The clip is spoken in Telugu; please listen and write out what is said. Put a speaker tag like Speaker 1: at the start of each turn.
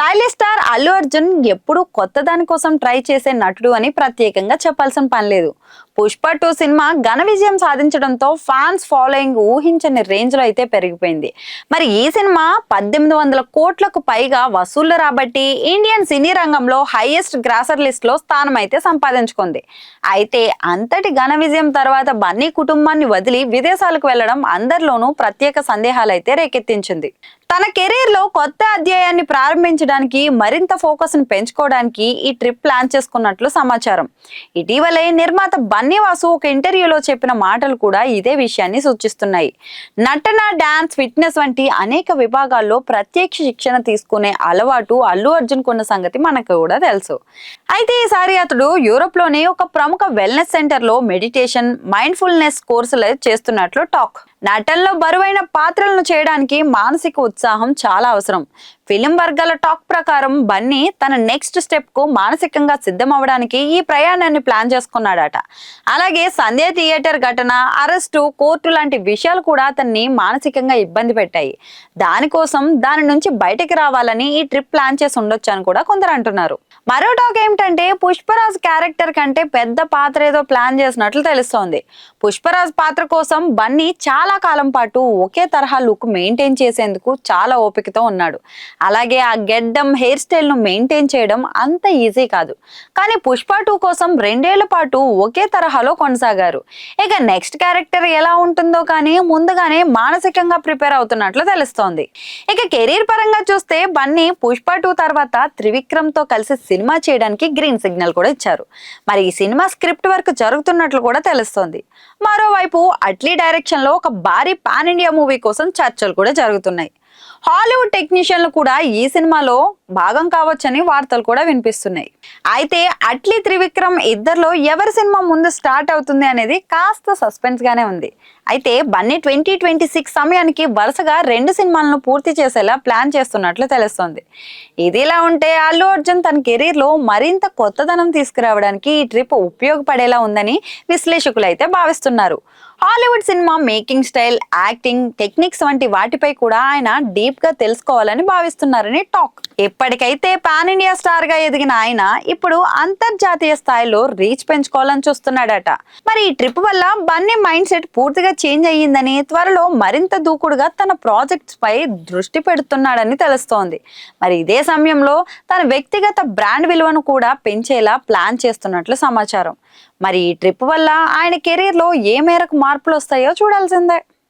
Speaker 1: స్టైలిష్ స్టార్ అల్లు అర్జున్ ఎప్పుడు కొత్త దాని కోసం ట్రై చేసే నటుడు అని ప్రత్యేకంగా చెప్పాల్సిన పని లేదు. పుష్ప 2 సినిమా ఘన విజయం సాధించడంతో ఫ్యాన్స్ ఫాలోయింగ్ ఊహించని రేంజ్ లో అయితే పెరిగిపోయింది. మరి ఈ సినిమా 1800 కోట్లకు పైగా వసూళ్లు రాబట్టి ఇండియన్ సినీ రంగంలో హైయెస్ట్ గ్రాసర్ లిస్ట్ లో స్థానం అయితే సంపాదించుకుంది. అయితే అంతటి ఘన విజయం తర్వాత బన్నీ కుటుంబాన్ని వదిలి విదేశాలకు వెళ్లడం అందరిలోనూ ప్రత్యేక సందేహాలు అయితే రేకెత్తించింది. తన కెరీర్ లో కొత్త అధ్యాయాన్ని ప్రారంభించడానికి మరింత ఫోకస్ ను పెంచుకోవడానికి ఈ ట్రిప్ ప్లాన్ చేసుకున్నట్లు సమాచారం. ఇటీవలే నిర్మాత బన్నీ వాసు ఒక ఇంటర్వ్యూలో చెప్పిన మాటలు కూడా ఇదే విషయాన్ని సూచిస్తున్నాయి. నటన, డాన్స్, ఫిట్నెస్ వంటి అనేక విభాగాల్లో ప్రత్యక్ష శిక్షణ తీసుకునే అలవాటు అల్లు అర్జున్ కొన్న సంగతి మనకు కూడా తెలుసు. అయితే ఈసారి అతడు యూరోప్ లోనే ఒక ప్రముఖ వెల్నెస్ సెంటర్ లో మెడిటేషన్, మైండ్ఫుల్నెస్ కోర్సులు చేస్తున్నట్లు టాక్. నటనలో బరువైన పాత్రలను చేయడానికి మానసిక ఉత్సాహం చాలా అవసరం. ఫిలిం వర్గాల టాక్ ప్రకారం బన్నీ తన నెక్స్ట్ స్టెప్ కు మానసికంగా సిద్ధం అవడానికి ఈ ప్రయాణాన్ని ప్లాన్ చేసుకున్నాడట. అలాగే సంధ్య థియేటర్ ఘటన, అరెస్టు, కోర్టు లాంటి విషయాలు కూడా అతన్ని మానసికంగా ఇబ్బంది పెట్టాయి. దానికోసం దాని నుంచి బయటకు రావాలని ఈ ట్రిప్ ప్లాన్ చేసి ఉండొచ్చు అని కూడా కొందరు అంటున్నారు. మరో టాక్ ఏమిటంటే పుష్పరాజ్ క్యారెక్టర్ కంటే పెద్ద పాత్ర ఏదో ప్లాన్ చేసినట్లు తెలుస్తోంది. పుష్పరాజ్ పాత్ర కోసం బన్నీ చాలా కాలం పాటు ఒకే తరహా లుక్ మెయింటైన్ చేసేందుకు చాలా ఓపికతో ఉన్నాడు. అలాగే ఆ గెడ్డం, హెయిర్ స్టైల్ ను మెయింటైన్ చేయడం అంత ఈజీ కాదు. కానీ పుష్ప 2 కోసం 2 ఏళ్ల పాటు ఒకే తరహాలో కొనసాగారు. ఇక నెక్స్ట్ క్యారెక్టర్ ఎలా ఉంటుందో కానీ ముందుగానే మానసికంగా ప్రిపేర్ అవుతున్నట్లు తెలుస్తోంది. ఇక కెరీర్ పరంగా చూస్తే బన్నీ పుష్ప 2 తర్వాత త్రివిక్రమ్ తో కలిసి సినిమా చేయడానికి గ్రీన్ సిగ్నల్ కూడా ఇచ్చారు. మరి ఈ సినిమా స్క్రిప్ట్ వర్క్ జరుగుతున్నట్లు కూడా తెలుస్తోంది. మరోవైపు అట్లీ డైరెక్షన్ లో ఒక భారీ పాన్ ఇండియా మూవీ కోసం చర్చలు కూడా జరుగుతున్నాయి. హాలీవుడ్ టెక్నీషియన్లు కూడా ఈ సినిమాలో భాగం కావచ్చని వార్తలు కూడా వినిపిస్తున్నాయి. అయితే అట్లీ, త్రివిక్రమ్ ఇద్దరిలో ఎవరి సినిమా ముందు స్టార్ట్ అవుతుంది అనేది కాస్త సస్పెన్స్ గానే ఉంది. అయితే బన్నీ 2026 సమయానికి వరుసగా 2 సినిమాలను పూర్తి చేసేలా ప్లాన్ చేస్తున్నట్లు తెలుస్తోంది. ఇదిలా ఉంటే అల్లు అర్జున్ తన కెరీర్ లో మరింత కొత్తదనం తీసుకురావడానికి ఈ ట్రిప్ ఉపయోగపడేలా ఉందని విశ్లేషకులు అయితే భావిస్తున్నారు. Hollywood cinema making style, acting techniques వంటి వాటిపై కూడా ఆయన డీప్ గా తెలుసుకోవాలని భావిస్తున్నారని టాక్. ఎప్పటికైతే పాన్ ఇండియా స్టార్ గా ఎదిగిన ఆయన ఇప్పుడు అంతర్జాతీయ స్థాయిలో రీచ్ పెంచుకోవాలని చూస్తున్నాడట. మరి ఈ ట్రిప్ వల్ల బన్నీ మైండ్ సెట్ పూర్తిగా చేంజ్ అయ్యిందని, త్వరలో మరింత దూకుడుగా తన ప్రాజెక్ట్స్ పై దృష్టి పెడుతున్నాడని తెలుస్తోంది. మరి ఇదే సమయంలో తన వ్యక్తిగత బ్రాండ్ విలువను కూడా పెంచేలా ప్లాన్ చేస్తున్నట్లు సమాచారం. మరి ఈ ట్రిప్ వల్ల ఆయన కెరీర్ లో ఏ మేరకు మార్పులు వస్తాయో చూడాల్సిందే.